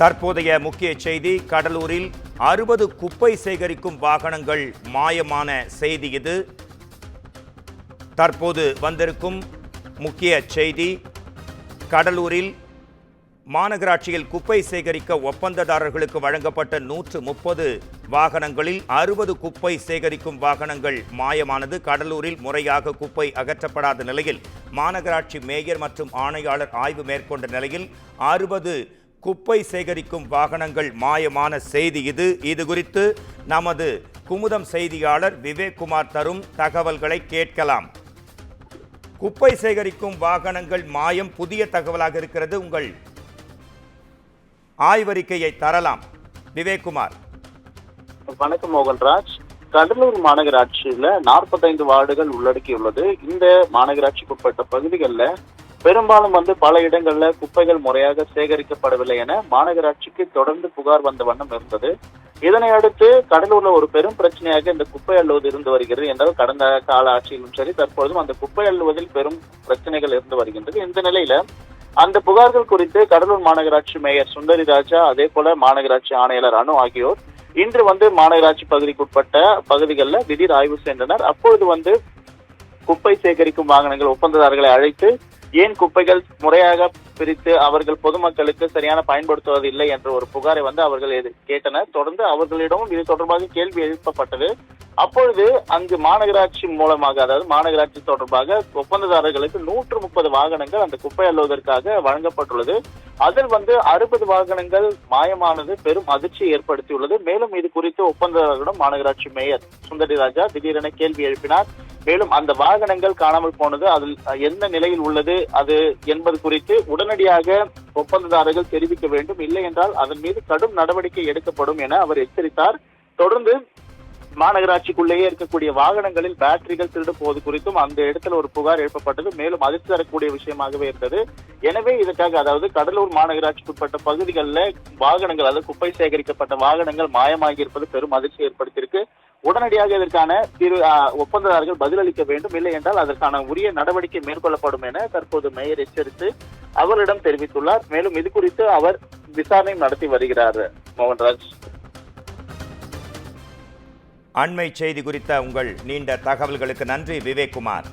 தற்போதைய முக்கிய செய்தி, கடலூரில் 60 குப்பை சேகரிக்கும் வாகனங்கள் மாயமான செய்தி. இது தற்போது வந்திருக்கும் முக்கிய செய்தி. கடலூரில் மாநகராட்சியில் குப்பை சேகரிக்க ஒப்பந்ததாரர்களுக்கு வழங்கப்பட்ட 130 வாகனங்களில் 60 குப்பை சேகரிக்கும் வாகனங்கள் மாயமானது. கடலூரில் முறையாக குப்பை அகற்றப்படாத நிலையில் மாநகராட்சி மேயர் மற்றும் ஆணையாளர் ஆய்வு மேற்கொண்ட நிலையில் 60 குப்பை சேகரிக்கும் வாகனங்கள் மாயமான செய்தி. இது குறித்து நமது குமுதம் செய்தியாளர் விவேக்குமார் தரும் தகவல்களை கேட்கலாம். குப்பை சேகரிக்கும் வாகனங்கள் மாயம் புதிய தகவலாக இருக்கிறது. உங்கள் ஆய்வறிக்கையை தரலாம் விவேக்குமார். வணக்கம் மோகன்ராஜ். கடலூர் மாநகராட்சியில 45 வார்டுகள் உள்ளடக்கியுள்ளது. இந்த மாநகராட்சிக்குட்பட்ட பகுதிகளில் பெரும்பாலும் பல இடங்கள்ல குப்பைகள் முறையாக சேகரிக்கப்படவில்லை என மாநகராட்சிக்கு தொடர்ந்து புகார் வந்த வண்ணம் இருந்தது. இதனை அடுத்து கடலூர்ல ஒரு பெரும் பிரச்சனையாக இந்த குப்பை அள்ளுவது இருந்து வருகிறது என்றால் கடந்த கால ஆட்சியிலும் சரி தற்பொழுதும் அந்த குப்பை அள்ளுவதில் பெரும் பிரச்சனைகள் இருந்து வருகின்றது. இந்த நிலையில அந்த புகார்கள் குறித்து கடலூர் மாநகராட்சி மேயர் சுந்தரி ராஜா, அதே போல மாநகராட்சி ஆணையாளர் அனு ஆகியோர் இன்று மாநகராட்சி பகுதிக்குட்பட்ட பகுதிகளில் திடீர் ஆய்வு சென்றனர். அப்பொழுது குப்பை சேகரிக்கும் வாகனங்கள் ஒப்பந்ததாரர்களை அழைத்து ஏன் குப்பைகள் முறையாக பிரித்து அவர்கள் பொதுமக்களுக்கு சரியான பயன்படுத்துவது இல்லை என்ற ஒரு புகாரை அவர்கள் கேட்டனர். தொடர்ந்து அவர்களிடமும் இது தொடர்பாக கேள்வி எழுப்பப்பட்டது. அப்பொழுது அங்கு மாநகராட்சி மூலமாக, அதாவது மாநகராட்சி தொடர்பாக ஒப்பந்ததாரர்களுக்கு 130 வாகனங்கள் அந்த குப்பை அள்ளுவதற்காக வழங்கப்பட்டுள்ளது. அதில் 60 வாகனங்கள் மாயமானது பெரும் அதிர்ச்சியை ஏற்படுத்தியுள்ளது. மேலும் இது குறித்து ஒப்பந்ததாரர்களிடம் மாநகராட்சி மேயர் சுந்தரி ராஜா திடீரென கேள்வி எழுப்பினார். மேலும் அந்த வாகனங்கள் காணாமல் போனது, அதில் எந்த நிலையில் உள்ளது அது என்பது குறித்து உடனடியாக ஒப்பந்ததாரர்கள் தெரிவிக்க வேண்டும், இல்லை என்றால் அதன் மீது கடும் நடவடிக்கை எடுக்கப்படும் என அவர் எச்சரித்தார். தொடர்ந்து மாநகராட்சிக்குள்ளேயே இருக்கக்கூடிய வாகனங்களில் பேட்டரிகள் திருடு போவது குறித்தும் அந்த இடத்துல ஒரு புகார் எழுப்பப்பட்டது. மேலும் அதிர்ச்சி தரக்கூடிய விஷயமாகவே இருந்தது. எனவே இதற்காக, அதாவது கடலூர் மாநகராட்சிக்குட்பட்ட பகுதிகளில் வாகனங்கள், அதாவது குப்பை சேகரிக்கப்பட்ட வாகனங்கள் மாயமாகி இருப்பது பெரும் அதிர்ச்சி ஏற்படுத்தியிருக்கு. உடனடியாக இதற்கான ஒப்பந்ததாரர்கள் பதிலளிக்க வேண்டும், இல்லை என்றால் அதற்கான உரிய நடவடிக்கை மேற்கொள்ளப்படும் என தற்போது மேயர் எச்சரித்து அவரிடம் தெரிவித்துள்ளார். மேலும் இது குறித்து அவர் விசாரணை நடத்தி வருகிறார். மோகன்ராஜ், அண்மை செய்தி குறித்த உங்கள் நீண்ட தகவல்களுக்கு நன்றி விவேக்குமார்.